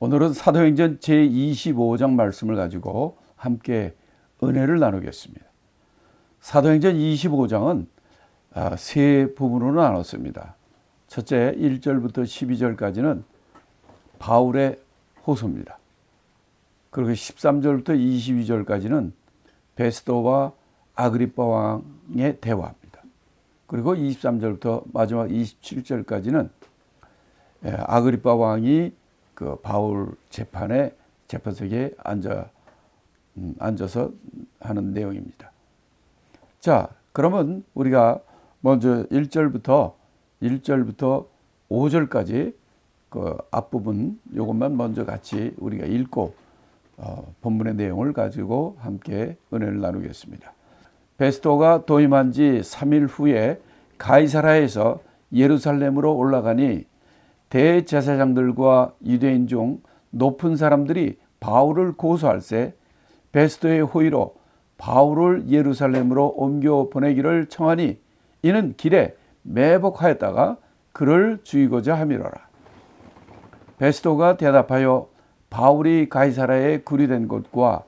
오늘은 사도행전 제25장 말씀을 가지고 함께 은혜를 나누겠습니다. 사도행전 25장은 세 부분으로 나눴습니다. 첫째 1절부터 12절까지는 바울의 호소입니다. 그리고 13절부터 22절까지는 베스도와 아그리빠 왕의 대화입니다. 그리고 23절부터 마지막 27절까지는 아그리빠 왕이 그 바울 재판석에 앉아서 하는 내용입니다. 자, 그러면 우리가 먼저 1절부터 5절까지 그 앞부분 요것만 먼저 같이 우리가 읽고 본문의 내용을 가지고 함께 은혜를 나누겠습니다. 베스도가 도임한 지 3일 후에 가이사라에서 예루살렘으로 올라가니 대제사장들과 유대인 중 높은 사람들이 바울을 고소할세 베스도의 호의로 바울을 예루살렘으로 옮겨 보내기를 청하니 이는 길에 매복하였다가 그를 죽이고자 함이로라. 베스도가 대답하여 바울이 가이사라에 구리된 곳과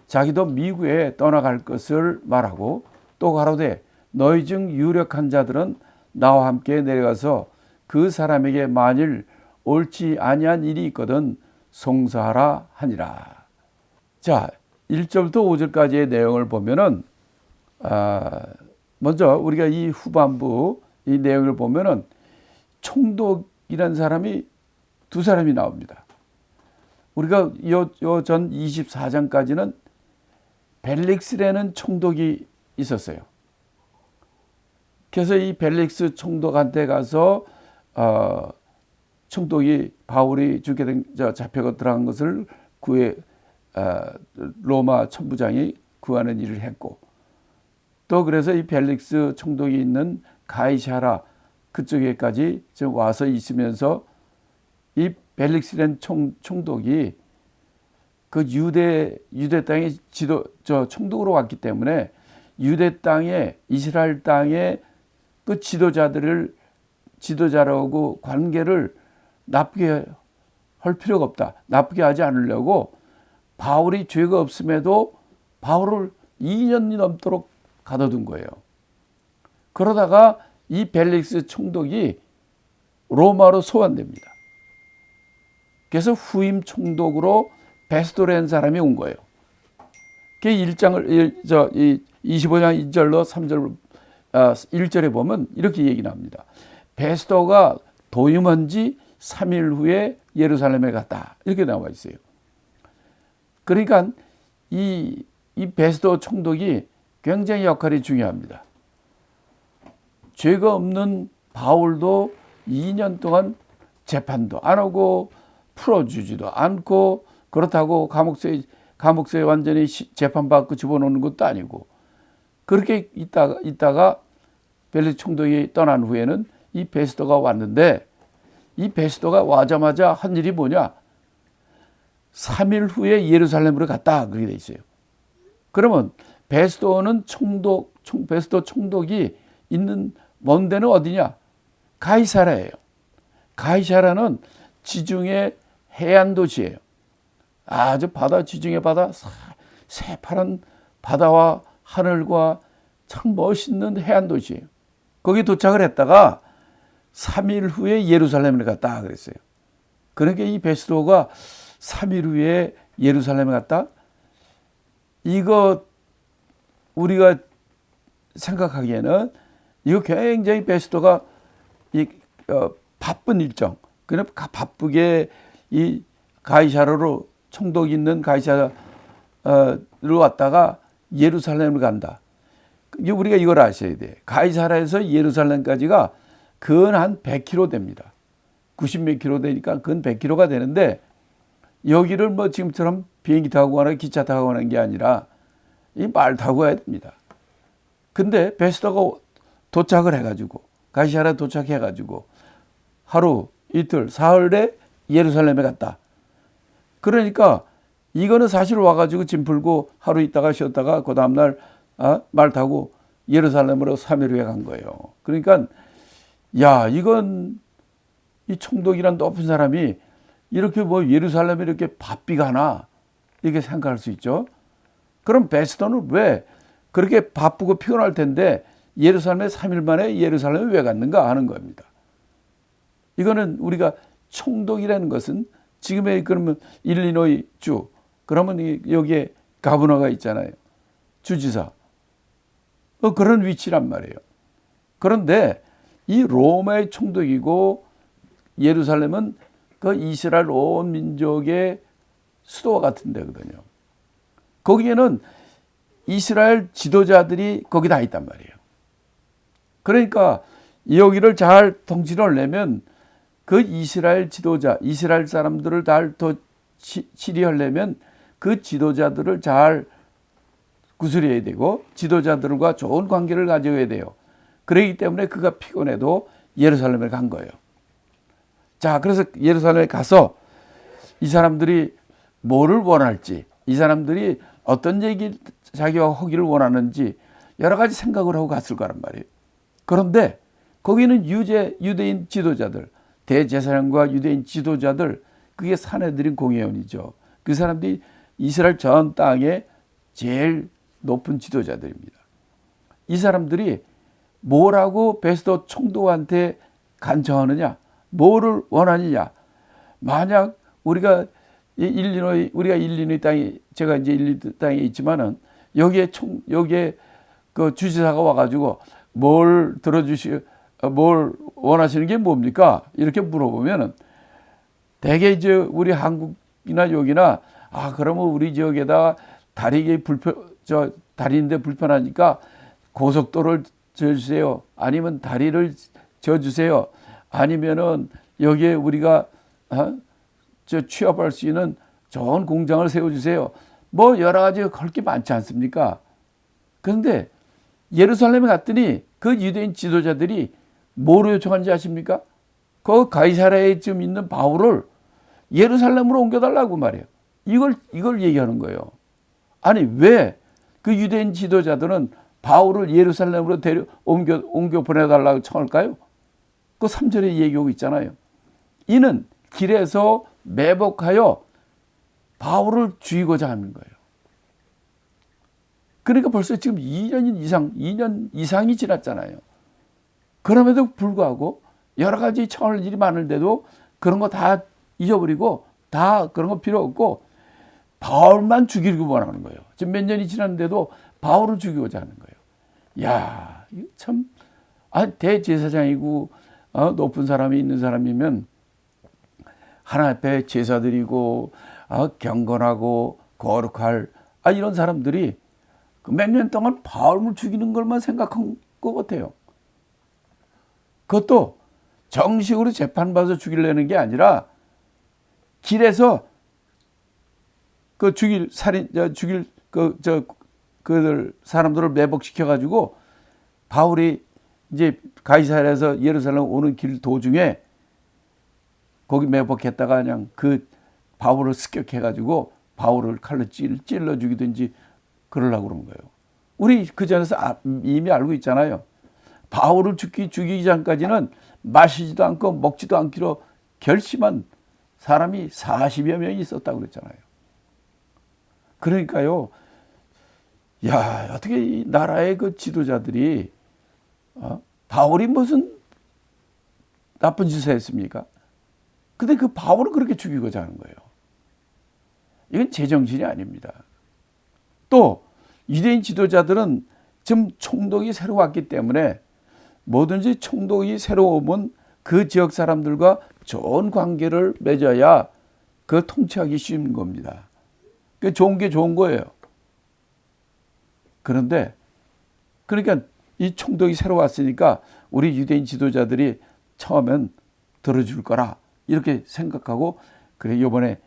자기도 미국에 떠나갈 것을 말하고 또 가로되 너희 중 유력한 자들은 나와 함께 내려가서 그 사람에게 만일 옳지 아니한 일이 있거든 송사하라 하니라. 자, 1절부터 5절까지의 내용을 보면은 먼저 우리가 이 후반부 이 내용을 보면은 총독이라는 사람이 두 사람이 나옵니다. 우리가 요 전 24장까지는 벨릭스라는 총독이 있었어요. 그래서 이 벨릭스 총독한테 가서 총독이 바울이 잡혀가 들어간 것을 로마 천부장이 구하는 일을 했고, 또 그래서 이 벨릭스 총독이 있는 가이사라 그쪽에까지 와서 있으면서 이 벨릭스라는 총독이 그 유대 땅의 총독으로 왔기 때문에 유대 땅에 이스라엘 땅의 그 지도자라고 관계를 나쁘게 할 필요가 없다. 나쁘게 하지 않으려고 바울이 죄가 없음에도 바울을 2년이 넘도록 가둬둔 거예요. 그러다가 이 벨릭스 총독이 로마로 소환됩니다. 그래서 후임 총독으로 베스도라는 사람이 온 거예요. 그 25장 1절로 3절 1절에 보면 이렇게 얘기 나옵니다. 베스도가 도임한 지 3일 후에 예루살렘에 갔다. 이렇게 나와 있어요. 그러니까 이 베스도 총독이 굉장히 역할이 중요합니다. 죄가 없는 바울도 2년 동안 재판도 안 하고 풀어주지도 않고 그렇다고 감옥서에 완전히 재판받고 집어넣는 것도 아니고 그렇게 있다가 벨릭스 총독이 떠난 후에는 이 베스도가 왔는데 이 베스도가 와자마자 한 일이 뭐냐? 3일 후에 예루살렘으로 갔다 그렇게 돼 있어요. 그러면 베스도 총독이 있는 먼 데는 어디냐? 가이사라예요. 가이사라는 지중해 해안 도시예요. 아주 바다 지중해 바다 새파란 바다와 하늘과 참 멋있는 해안 도시예요. 거기 도착을 했다가 3일 후에 예루살렘을 갔다 그랬어요. 그러니까 이 베스도가 3일 후에 예루살렘에 갔다? 이거 우리가 생각하기에는 이거 굉장히 베스도가 바쁜 일정, 그냥 바쁘게 이 가이사라로 총독이 있는 가이사라로 왔다가 예루살렘을 간다. 우리가 이걸 아셔야 돼. 가이사라에서 예루살렘까지가 근 한 100km 됩니다. 90몇 킬로 되니까 근 100km가 되는데 여기를 뭐 지금처럼 비행기 타고 가거나 기차 타고 가는 게 아니라 이 말 타고 가야 됩니다. 근데 베스도가 도착을 해가지고 가이사라 도착해가지고 하루 이틀 사흘에 예루살렘에 갔다. 그러니까 이거는 사실 와가지고 짐 풀고 하루 있다가 쉬었다가 그 다음날 말 타고 예루살렘으로 3일 후에 간 거예요. 그러니까 이건 이 총독이란 높은 사람이 이렇게 뭐 예루살렘에 이렇게 바삐 가나 이렇게 생각할 수 있죠. 그럼 베스도는 왜 그렇게 바쁘고 피곤할 텐데 예루살렘에 3일 만에 예루살렘에 왜 갔는가 하는 겁니다. 이거는 우리가 총독이라는 것은 지금의 그러면 일리노이 주 그러면 여기에 가버너가 있잖아요. 주지사. 그런 위치란 말이에요. 그런데 이 로마의 총독이고 예루살렘은 그 이스라엘 온 민족의 수도와 같은 데거든요. 거기에는 이스라엘 지도자들이 거기 다 있단 말이에요. 그러니까 여기를 잘 통치를 하려면 그 이스라엘 지도자, 이스라엘 사람들을 잘 더 치리하려면 그 지도자들을 잘 구슬해야 되고 지도자들과 좋은 관계를 가져야 돼요. 그렇기 때문에 그가 피곤해도 예루살렘에 간 거예요. 자, 그래서 예루살렘에 가서 이 사람들이 뭐를 원할지, 이 사람들이 어떤 얘기 자기와 하기를 원하는지 여러 가지 생각을 하고 갔을 거란 말이에요. 그런데 거기는 유대인 지도자들, 대제사장과 유대인 지도자들, 그게 사내들인 공회원이죠. 그 사람들이 이스라엘 전 땅의 제일 높은 지도자들입니다. 이 사람들이 뭐라고 베스도 총독한테 간청하느냐, 뭐를 원하느냐. 만약 우리가 일리노이 땅이, 제가 이제 일리노이 땅에 있지만은 여기에 그 주지사가 와가지고 뭘 원하시는 게 뭡니까? 이렇게 물어보면은 대개 이제 우리 한국이나 여기나 그러면 우리 지역에다 다리인데 불편하니까 고속도로를 져주세요. 아니면 다리를 져주세요. 아니면은 여기에 우리가 취업할 수 있는 좋은 공장을 세워주세요. 뭐 여러 가지 할 게 많지 않습니까? 그런데 예루살렘에 갔더니 그 유대인 지도자들이 뭐로 요청하는지 아십니까? 그 가이사랴에 지금 있는 바울을 예루살렘으로 옮겨달라고 말해요. 이걸 얘기하는 거예요. 아니 왜 그 유대인 지도자들은 바울을 예루살렘으로 옮겨 보내달라고 청할까요? 그 3절에 얘기하고 있잖아요. 이는 길에서 매복하여 바울을 죽이고자 하는 거예요. 그러니까 벌써 지금 2년 이상이 지났잖아요. 그럼에도 불구하고 여러 가지 청할 일이 많은데도 그런 거 다 잊어버리고 다 그런 거 필요 없고 바울만 죽이려고 원하는 거예요. 지금 몇 년이 지났는데도 바울을 죽이고자 하는 거예요. 야, 이거 참, 대제사장이고 높은 사람이 있는 사람이면 하나님 앞에 제사 드리고 경건하고 거룩할 이런 사람들이 몇 년 동안 바울을 죽이는 것만 생각한 것 같아요. 그것도 정식으로 재판받아서 죽이려는 게 아니라 길에서 죽일 그들 사람들을 매복시켜 가지고 바울이 이제 가이사랴에서 예루살렘 오는 길 도중에 거기 매복했다가 그냥 그 바울을 습격해 가지고 바울을 칼로 찔러 죽이든지 그러려고 그런 거예요. 우리 그 전에서 이미 알고 있잖아요. 바울을 죽이기 전까지는 마시지도 않고 먹지도 않기로 결심한 사람이 40여 명이 있었다고 그랬잖아요. 그러니까요, 야, 어떻게 이 나라의 그 지도자들이 바울이 무슨 나쁜 짓을 했습니까? 근데 그 바울을 그렇게 죽이고자 하는 거예요. 이건 제정신이 아닙니다. 또 유대인 지도자들은 지금 총독이 새로 왔기 때문에 뭐든지 총독이 새로 오면 그 지역 사람들과 좋은 관계를 맺어야 그 통치하기 쉬운 겁니다. 그 좋은 게 좋은 거예요. 그런데 그러니까 이 총독이 새로 왔으니까 우리 유대인 지도자들이 처음엔 들어줄 거라 이렇게 생각하고 그래 이번에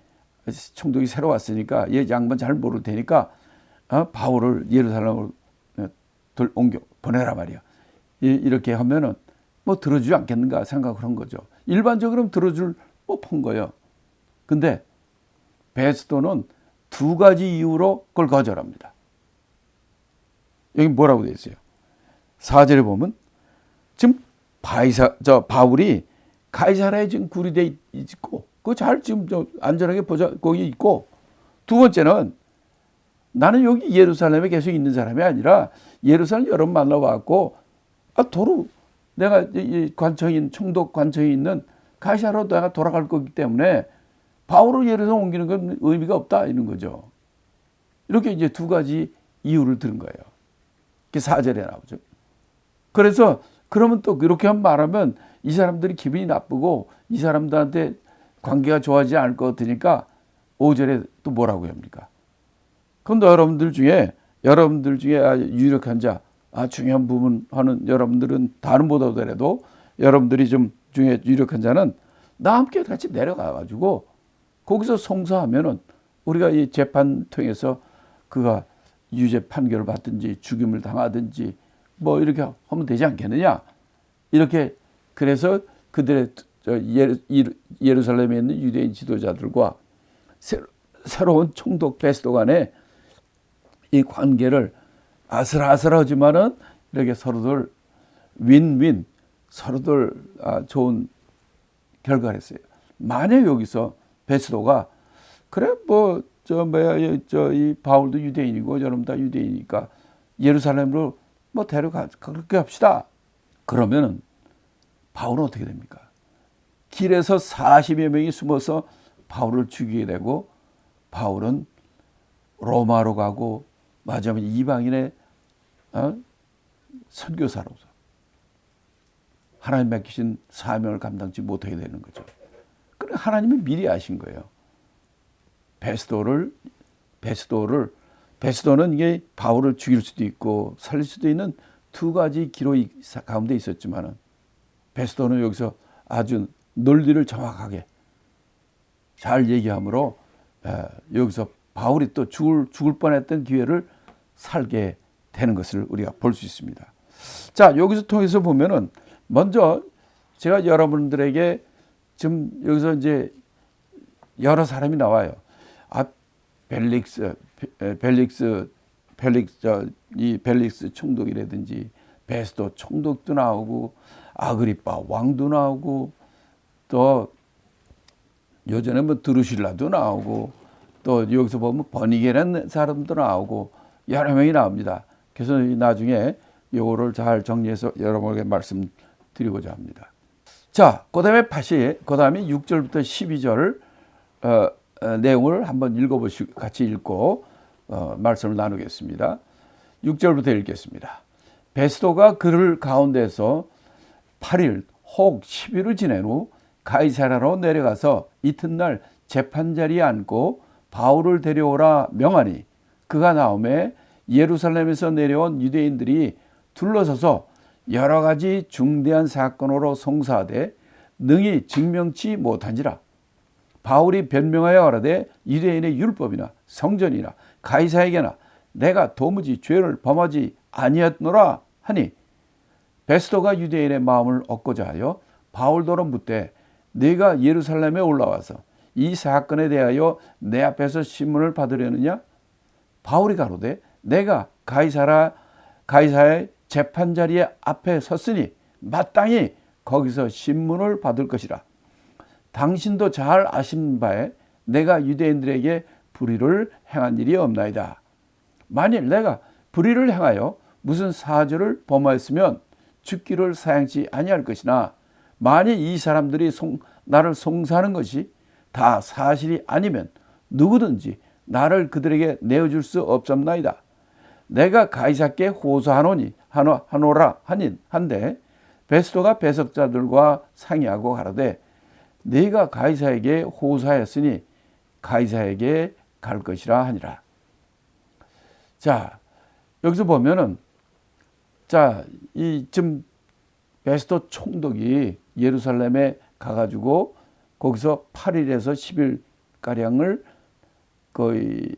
총독이 새로 왔으니까 얘 양반 잘 모를 테니까 바울을 예루살렘으로 옮겨 보내라 말이야. 이렇게 하면은 뭐 들어주지 않겠는가 생각을 한 거죠. 일반적으로는 들어줄 법한 거예요. 근데 베스도는 두 가지 이유로 그걸 거절합니다. 여기 뭐라고 되어 있어요? 4절에 보면 지금 바울이 가이사랴에 지금 구리돼 있고 그거 잘 지금 저 안전하게 보자 거기 있고, 두 번째는 나는 여기 예루살렘에 계속 있는 사람이 아니라 예루살렘 여러분 만나와갖고 도로 내가 이 관청인 총독 관청이 있는 가이사라로 내가 돌아갈 거기 때문에 바울을 예루살렘 옮기는 건 의미가 없다 이런 거죠. 이렇게 이제 두 가지 이유를 들은 거예요. 그게 4절에 나오죠. 그래서 그러면 또 그렇게 말하면 이 사람들이 기분이 나쁘고 이 사람들한테 관계가 좋아지지 않을 것 같으니까 5절에 또 뭐라고 합니까? 그런데 여러분들 중에 유력한 자, 중요한 부분 하는 여러분들은 다른 보더라도 여러분들이 좀 중에 유력한 자는 나와 함께 같이 내려가 가지고 거기서 송사하면은 우리가 이 재판 통해서 그가 유죄 판결을 받든지 죽임을 당하든지 뭐 이렇게 하면 되지 않겠느냐. 이렇게 그래서 그들의 예루살렘에 있는 유대인 지도자들과 새로운 총독 베스도 간에 이 관계를 아슬아슬하지만은 이렇게 서로들 윈윈 서로들 좋은 결과를 했어요. 만약 여기서 베스도가 그래 뭐 이 바울도 유대인이고 여러분 다 유대인이니까 예루살렘으로 뭐 데려가 그렇게 합시다. 그러면은 바울은 어떻게 됩니까? 길에서 40여 명이 숨어서 바울을 죽이게 되고 바울은 로마로 가고 마지막에 이방인의 선교사로서 하나님 맡기신 사명을 감당치 못하게 되는 거죠. 그래 하나님이 미리 아신 거예요. 베스도는 이게 바울을 죽일 수도 있고 살릴 수도 있는 두 가지 기로 가운데 있었지만은 베스도는 여기서 아주 논리를 정확하게 잘 얘기하므로 여기서 바울이 또 죽을 뻔했던 기회를 살게 되는 것을 우리가 볼 수 있습니다. 자, 여기서 통해서 보면은 먼저 제가 여러분들에게 지금 여기서 이제 여러 사람이 나와요. 벨릭스 총독이라든지 베스도 총독도 나오고 아그리빠 왕도 나오고 또 요전에 뭐 드루실라도 나오고 또 여기서 보면 버니게라는 사람도 나오고 여러 명이 나옵니다. 그래서 나중에 요거를 잘 정리해서 여러분에게 말씀드리고자 합니다. 자, 그다음에 6절부터 12절 내용을 한번 읽어보시고 같이 읽고 말씀을 나누겠습니다. 6절부터 읽겠습니다. 베스도가 그를 가운데서 8일 혹 10일을 지낸 후 가이사라로 내려가서 이튿날 재판자리에 앉고 바울을 데려오라 명하니 그가 나오매 예루살렘에서 내려온 유대인들이 둘러서서 여러 가지 중대한 사건으로 송사하되 능히 증명치 못한지라. 바울이 변명하여 가라되 유대인의 율법이나 성전이나 가이사에게나 내가 도무지 죄를 범하지 아니었노라 하니 베스도가 유대인의 마음을 얻고자 하여 바울더러 묻되 네가 예루살렘에 올라와서 이 사건에 대하여 내 앞에서 신문을 받으려느냐? 바울이 가로되 내가 가이사의 재판자리에 앞에 섰으니 마땅히 거기서 신문을 받을 것이라. 당신도 잘 아신 바에 내가 유대인들에게 불의를 행한 일이 없나이다. 만일 내가 불의를 행하여 무슨 사죄를 범하였으면 죽기를 사양치 아니할 것이나 만일 이 사람들이 나를 송사하는 것이 다 사실이 아니면 누구든지 나를 그들에게 내어줄 수 없었나이다. 내가 가이사께 호소하노라 한데 베스도가 배석자들과 상의하고 가라되 네가 가이사에게 호소하였으니 가이사에게 갈 것이라 하니라. 자, 여기서 보면은 지금 베스도 총독이 예루살렘에 가가지고 거기서 8일에서 10일 가량을 거의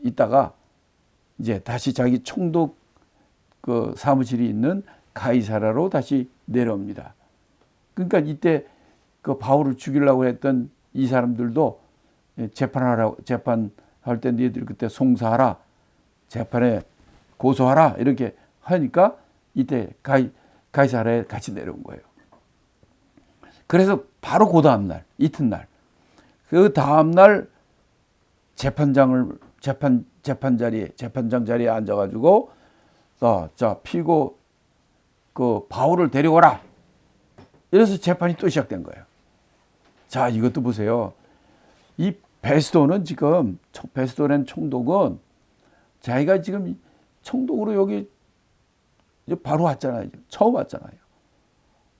있다가 이제 다시 자기 총독 그 사무실이 있는 가이사라로 다시 내려옵니다. 그러니까 이때 그 바울을 죽이려고 했던 이 사람들도 재판할 때 너희들 그때 송사하라, 재판에 고소하라 이렇게 하니까 이때 가이사라에 같이 내려온 거예요. 그래서 바로 그 다음 날, 이튿날 그 다음날 재판장 자리에 앉아가지고 자 피고 그 바울을 데려오라. 이래서 재판이 또 시작된 거예요. 자, 이것도 보세요. 이 베스도는 지금 베스도라는 총독은 자기가 지금 총독으로 여기 바로 왔잖아요. 처음 왔잖아요.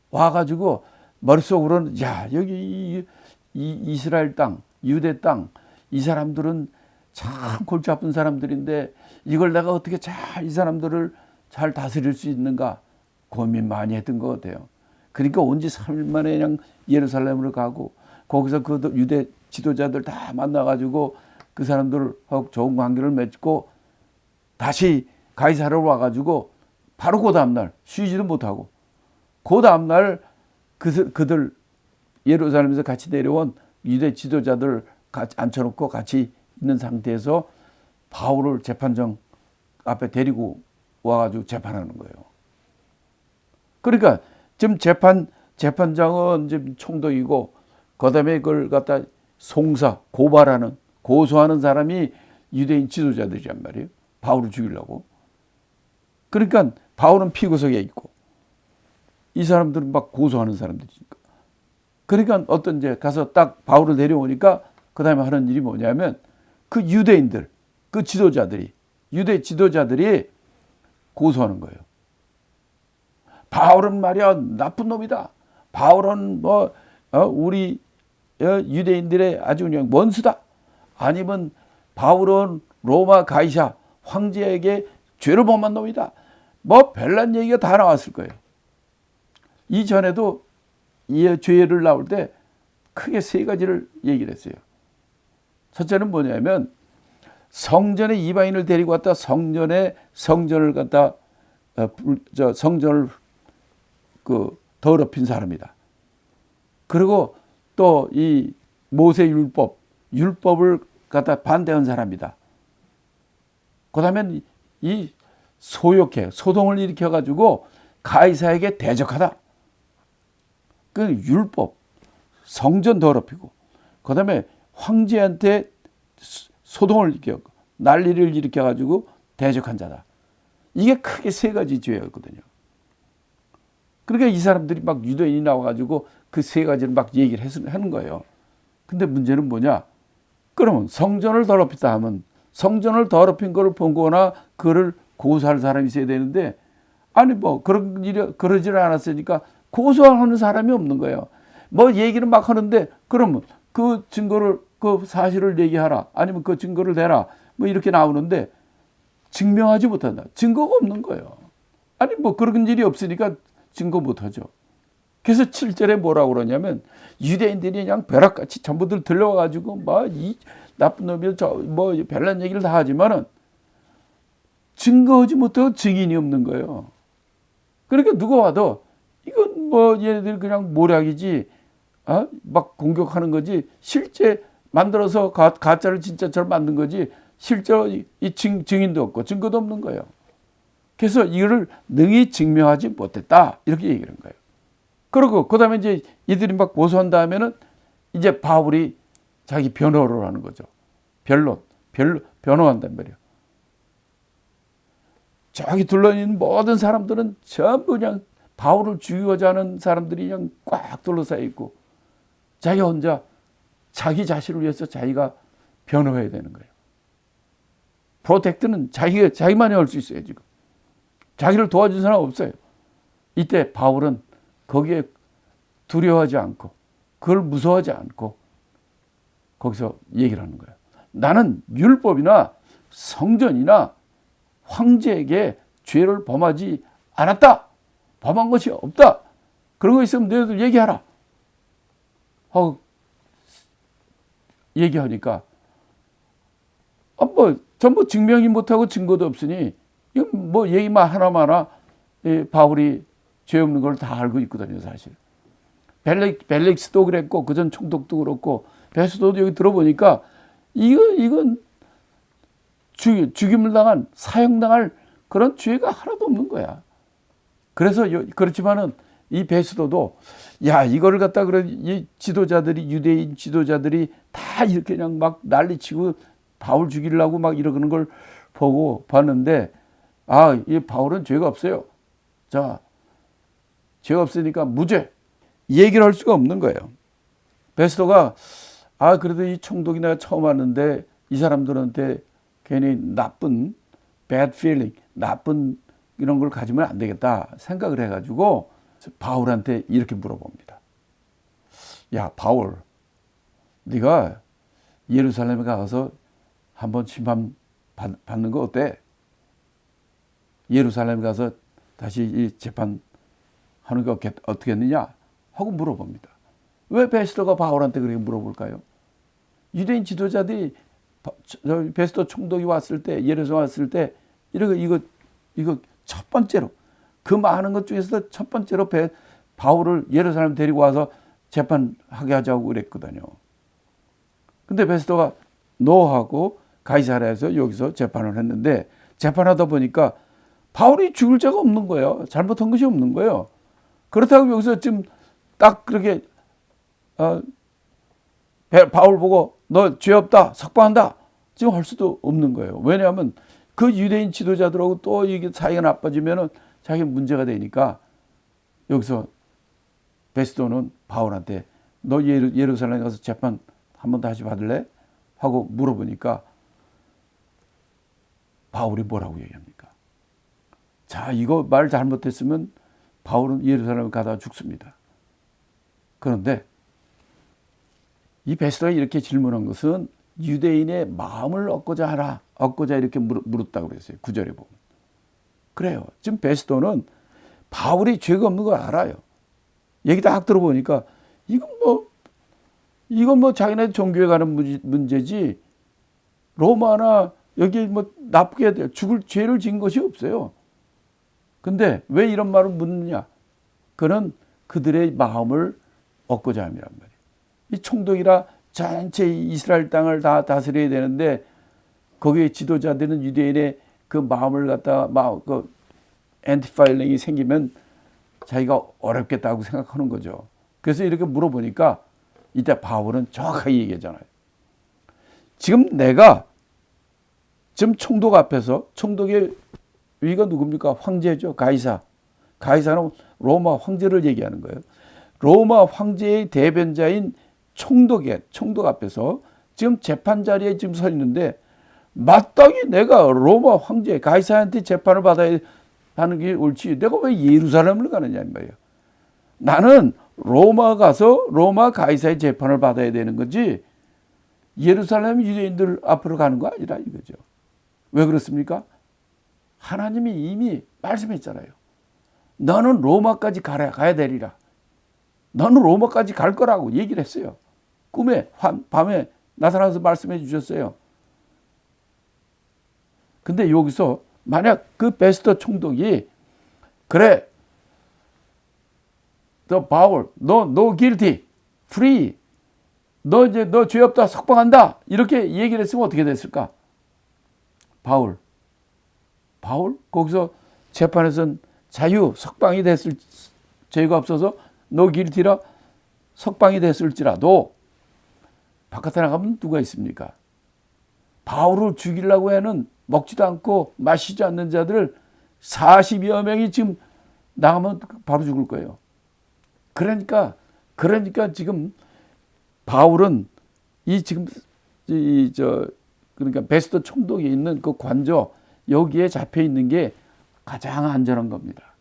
와가지고 머릿속으로는 야, 여기 이 이스라엘 땅, 유대 땅, 이 사람들은 참 골치 아픈 사람들인데 이걸 내가 어떻게 잘 이 사람들을 잘 다스릴 수 있는가 고민 많이 했던 것 같아요. 그러니까 온 지 3일 만에 그냥 예루살렘으로 가고 거기서 그 유대 지도자들 다 만나가지고 그 사람들하고 좋은 관계를 맺고 다시 가이사르로 와가지고 바로 그 다음날 쉬지도 못하고 그 다음날 그들 예루살렘에서 같이 내려온 유대 지도자들 같이 앉혀놓고 같이 있는 상태에서 바울을 재판장 앞에 데리고 와가지고 재판하는 거예요. 그러니까 지금 재판장은 지금 총독이고 그다음에 그걸 갖다 고소하는 사람이 유대인 지도자들이란 말이에요. 바울을 죽이려고. 그러니까 바울은 피고석에 있고 이 사람들은 막 고소하는 사람들이니까. 그러니까 어떤 이제 가서 딱 바울을 데려오니까 그다음에 하는 일이 뭐냐면 그 유대인들, 그 지도자들이 유대 지도자들이 고소하는 거예요. 바울은 말이야 나쁜 놈이다. 바울은 우리 유대인들의 아주 그냥 원수다. 아니면 바울은 로마 가이사 황제에게 죄를 범한 놈이다. 별난 얘기가 다 나왔을 거예요. 이전에도 이 죄를 나올 때 크게 세 가지를 얘기를 했어요. 첫째는 뭐냐면 성전에 이방인을 데리고 왔다 성전을 갖다 성전을 더럽힌 사람이다. 그리고 또 이 모세 율법을 갖다 반대한 사람이다. 그다음에 이 소동을 일으켜 가지고 가이사에게 대적하다. 그 율법, 성전 더럽히고, 그다음에 황제한테 소동을 일으켜 난리를 일으켜 가지고 대적한 자다. 이게 크게 세 가지 죄였거든요. 그러니까 이 사람들이 막 유대인이 나와가지고 그 세 가지를 막 얘기를 하는 거예요. 근데 문제는 뭐냐? 그러면 성전을 더럽히다 하면 성전을 더럽힌 거를 본거나 그를 고소할 사람이 있어야 되는데 아니 그러질 않았으니까 고소하는 사람이 없는 거예요. 얘기는 막 하는데 그러면 그 증거를 그 사실을 얘기하라 아니면 그 증거를 대라 이렇게 나오는데 증명하지 못한다. 증거가 없는 거예요. 아니 그런 일이 없으니까 증거 못하죠. 그래서 7절에 뭐라고 그러냐면 유대인들이 그냥 벼락같이 전부들 들려와가지고 이 나쁜 놈이 별난 얘기를 다 하지만은 증거하지 못하고 증인이 없는 거예요. 그러니까 누가 와도 이건 얘네들 그냥 모략이지 막 공격하는 거지 실제 만들어서 가짜를 진짜처럼 만든 거지 실제로 이 증인도 없고 증거도 없는 거예요. 그래서 이거를 능히 증명하지 못했다 이렇게 얘기하는 거예요. 그리고 그다음에 이제 이들이 막 고소한 다음에는 이제 바울이 자기 변호를 하는 거죠. 변호한단 말이에요. 저기 둘러있는 모든 사람들은 전부 그냥 바울을 죽이고자 하는 사람들이 그냥 꽉 둘러싸여 있고 자기 혼자 자기 자신을 위해서 자기가 변호해야 되는 거예요. 프로텍트는 자기만이 할 수 있어요. 지금 자기를 도와준 사람 없어요. 이때 바울은 거기에 두려워하지 않고 그걸 무서워하지 않고 거기서 얘기를 하는 거예요. 나는 율법이나 성전이나 황제에게 죄를 범하지 않았다. 범한 것이 없다. 그런 거 있으면 너희들 얘기하라. 하고 얘기하니까 전부 증명이 못하고 증거도 없으니 이건 얘기만 하나마나 바울이 죄 없는 걸 다 알고 있거든요, 사실. 벨릭스도 그랬고 그전 총독도 그렇고 베스도도 여기 들어보니까 이건 죽임을 당한 사형당할 그런 죄가 하나도 없는 거야. 그래서 그렇지만은 이 베스도도 야 이거를 갖다 그래 이 지도자들이 유대인 지도자들이 다 이렇게 그냥 막 난리치고 바울 죽이려고 막 이러는 걸 보고 봤는데 이 바울은 죄가 없어요. 자, 죄가 없으니까 무죄. 얘기를 할 수가 없는 거예요. 베스도가 그래도 이 총독이 내가 처음 왔는데 이 사람들한테 괜히 나쁜 bad feeling, 나쁜 이런 걸 가지면 안 되겠다 생각을 해가지고 바울한테 이렇게 물어봅니다. 야 바울, 네가 예루살렘에 가서 한번 심판 받는 거 어때? 예루살렘에 가서 다시 이 재판 하는 거 어떻게 했느냐? 하고 물어봅니다. 왜 베스도가 바울한테 그렇게 물어볼까요? 유대인 지도자들이 베스도 총독이 왔을 때, 예루살렘 왔을 때 이거 첫 번째로 그 많은 것 중에서 첫 번째로 바울을 예루살렘 데리고 와서 재판하게 하자고 그랬거든요. 근데 베스도가 노하고 가이사랴에서 여기서 재판을 했는데 재판하다 보니까 바울이 죽을 죄가 없는 거예요. 잘못한 것이 없는 거예요. 그렇다고 여기서 지금 딱 그렇게 바울 보고 너 죄 없다 석방한다 지금 할 수도 없는 거예요. 왜냐하면 그 유대인 지도자들하고 또 이게 사이가 나빠지면은 자기 문제가 되니까 여기서 베스도는 바울한테 너 예루살렘 가서 재판 한 번 다시 받을래? 하고 물어보니까 바울이 뭐라고 얘기합니까? 자, 이거 말 잘못했으면 바울은 예루살렘에 가다가 죽습니다. 그런데 이 베스도가 이렇게 질문한 것은 유대인의 마음을 얻고자 이렇게 물었다고 그랬어요. 9절에 보면. 그래요. 지금 베스도는 바울이 죄가 없는 걸 알아요. 얘기 딱 들어보니까 이건 뭐 자기네 종교에 가는 문제지 로마나 여기 뭐 나쁘게 죽을 죄를 지은 것이 없어요. 근데 왜 이런 말을 묻느냐? 그는 그들의 마음을 얻고자 함이란 말이에요. 이 총독이라 전체 이스라엘 땅을 다 다스려야 되는데 거기에 지도자들은 유대인의 그 마음을 갖다가 그 엔티파일링이 생기면 자기가 어렵겠다고 생각하는 거죠. 그래서 이렇게 물어보니까 이때 바울은 정확하게 얘기하잖아요. 지금 내가 지금 총독 앞에서 총독의 위가 누굽니까? 황제죠. 가이사는 로마 황제를 얘기하는 거예요. 로마 황제의 대변자인 총독 앞에서 지금 재판 자리에 지금 서 있는데 마땅히 내가 로마 황제 가이사한테 재판을 받아야 하는 게 옳지 내가 왜 예루살렘을 가느냐 이 말이에요. 나는 로마 가서 로마 가이사의 재판을 받아야 되는 거지 예루살렘 유대인들 앞으로 가는 거 아니라 이거죠. 왜 그렇습니까? 하나님이 이미 말씀했잖아요. 너는 로마까지 가야 되리라. 너는 로마까지 갈 거라고 얘기를 했어요. 꿈에 밤에 나타나서 말씀해 주셨어요. 근데 여기서 만약 그 베스도 총독이 그래 너 바울 너 guilty free 너 이제 너 죄 없다 석방한다 이렇게 얘기를 했으면 어떻게 됐을까? 바울 거기서 재판에서는 자유 석방이 됐을 죄가 없어서 너 guilty라 석방이 됐을지라도 바깥에 나가면 누가 있습니까? 바울을 죽이려고 하는 먹지도 않고 마시지 않는 자들 40여 명이 지금 나가면 바로 죽을 거예요. 그러니까 지금 바울은 그러니까 베스도 총독이 있는 그 관저 여기에 잡혀 있는 게 가장 안전한 겁니다.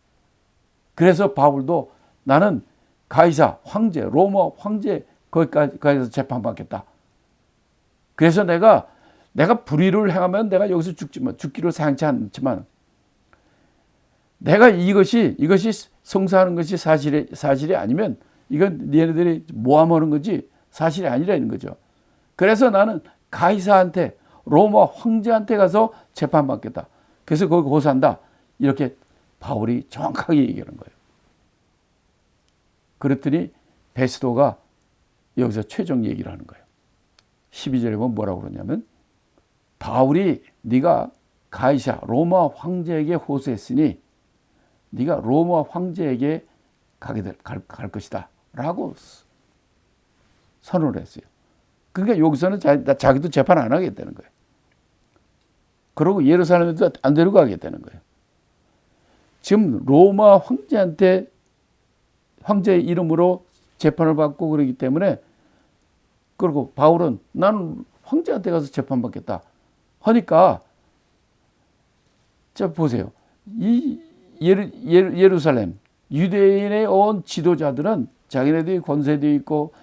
그래서 바울도 나는 가이사 황제 로마 황제 거기까지 재판받겠다. 그래서 내가 불의를 행하면 내가 여기서 죽기를 사양치 않지만 내가 이것이 성사하는 것이 사실이 아니면 이건 얘네들이 모함하는 거지 사실이 아니라는 거죠. 그래서 나는 가이사한테 로마 황제한테 가서 재판받겠다. 그래서 거기 고소한다. 이렇게 바울이 정확하게 얘기하는 거예요. 그랬더니 베스도가 여기서 최종 얘기를 하는 거예요. 12절에 보면 뭐라고 그러냐면 바울이 네가 가이사 로마 황제에게 호소했으니 네가 로마 황제에게 갈 것이다 라고 선언을 했어요. 그러니까 여기서는 자기도 재판 안 하겠다는 거예요. 그리고 예루살렘에도 안 데려가겠다는 거예요. 지금 로마 황제의 이름으로 재판을 받고 그러기 때문에, 그리고 바울은 나는 황제한테 가서 재판받겠다 하니까, 자 보세요. 이 예루살렘 유대인의 온 지도자들은 자기네들이 권세도 있고,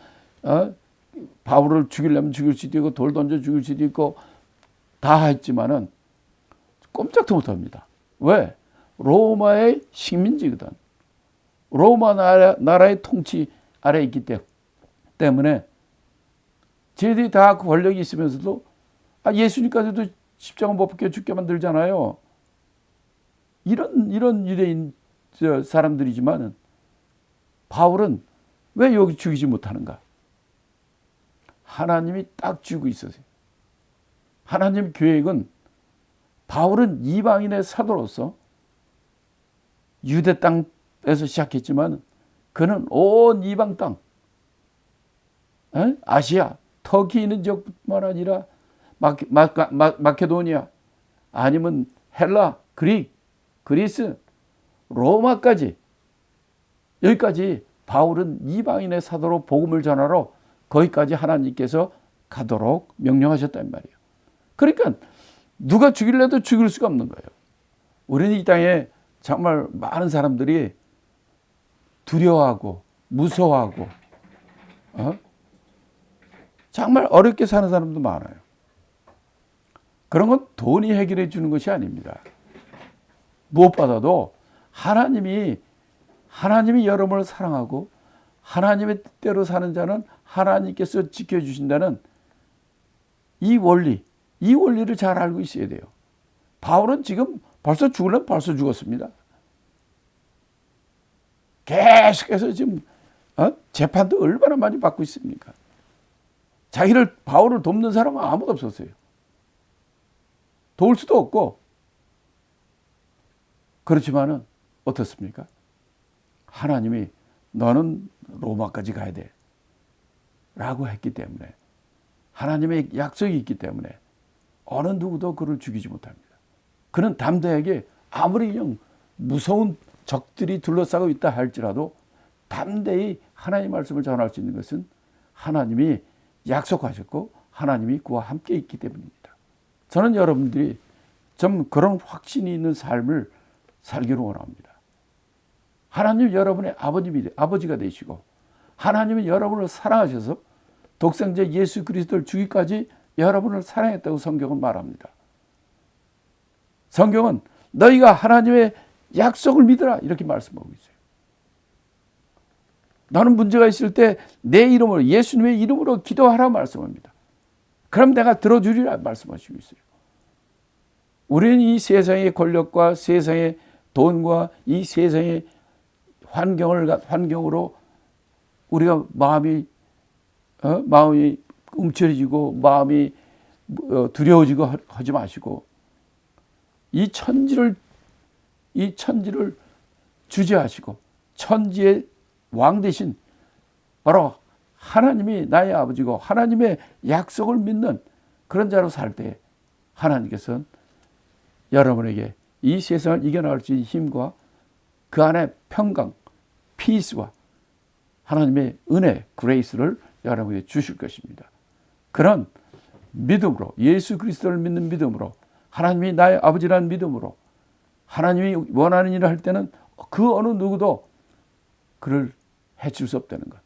바울을 죽이려면 죽일 수도 있고 돌 던져 죽일 수도 있고 다 했지만은 꼼짝도 못합니다. 왜? 로마의 식민지거든. 로마 나라의 통치 아래에 있기 때문에 쟤들이 다 권력이 있으면서도 예수님까지도 십자가 못 박혀 죽게 만들잖아요. 이런 유대인 사람들이지만 바울은 왜 여기 죽이지 못하는가? 하나님이 딱 쥐고 있었어요. 하나님 계획은 바울은 이방인의 사도로서 유대 땅에서 시작했지만 그는 온 이방 땅, 아시아, 터키 있는 지역뿐만 아니라 마케도니아, 아니면 헬라, 그리스, 로마까지, 여기까지 바울은 이방인의 사도로 복음을 전하러 거기까지 하나님께서 가도록 명령하셨단 말이에요. 그러니까 누가 죽일래도 죽일 수가 없는 거예요. 우리는 이 땅에 정말 많은 사람들이 두려워하고 무서워하고 정말 어렵게 사는 사람도 많아요. 그런 건 돈이 해결해 주는 것이 아닙니다. 무엇보다도 하나님이 여러분을 사랑하고 하나님의 뜻대로 사는 자는 하나님께서 지켜주신다는 이 원리를 잘 알고 있어야 돼요. 바울은 지금 벌써 죽으려면 벌써 죽었습니다. 계속해서 지금 재판도 얼마나 많이 받고 있습니까? 바울을 돕는 사람은 아무도 없었어요. 도울 수도 없고. 그렇지만은 어떻습니까? 하나님이 너는 로마까지 가야 돼 라고 했기 때문에, 하나님의 약속이 있기 때문에 어느 누구도 그를 죽이지 못합니다. 그는 담대하게 아무리 무서운 적들이 둘러싸고 있다 할지라도 담대히 하나님의 말씀을 전할 수 있는 것은 하나님이 약속하셨고 하나님이 그와 함께 있기 때문입니다. 저는 여러분들이 좀 그런 확신이 있는 삶을 살기를 원합니다. 하나님 여러분의 아버지가 되시고, 하나님은 여러분을 사랑하셔서 독생자 예수 그리스도를 주기까지 여러분을 사랑했다고 성경은 말합니다. 성경은 너희가 하나님의 약속을 믿으라 이렇게 말씀하고 있어요. 나는 문제가 있을 때 내 이름으로, 예수님의 이름으로 기도하라 말씀합니다. 그럼 내가 들어주리라 말씀하시고 있어요. 우리는 이 세상의 권력과 세상의 돈과 이 세상의 환경으로 우리가 마음이 움츠러지고 마음이 두려워지고 하지 마시고, 이 천지를 주재하시고 천지의 왕 대신 바로 하나님이 나의 아버지고 하나님의 약속을 믿는 그런 자로 살 때 하나님께서는 여러분에게 이 세상을 이겨나갈 수 있는 힘과 그 안에 평강, 피스와 하나님의 은혜, 그레이스를 여러분에게 주실 것입니다. 그런 믿음으로, 예수 그리스도를 믿는 믿음으로, 하나님이 나의 아버지라는 믿음으로, 하나님이 원하는 일을 할 때는 그 어느 누구도 그를 해칠 수 없다는 것,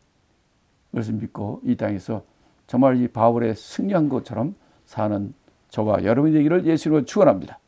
그것을 믿고 이 땅에서 정말 이 바울의 승리한 것처럼 사는 저와 여러분이 되기를 예수님으로 축원합니다.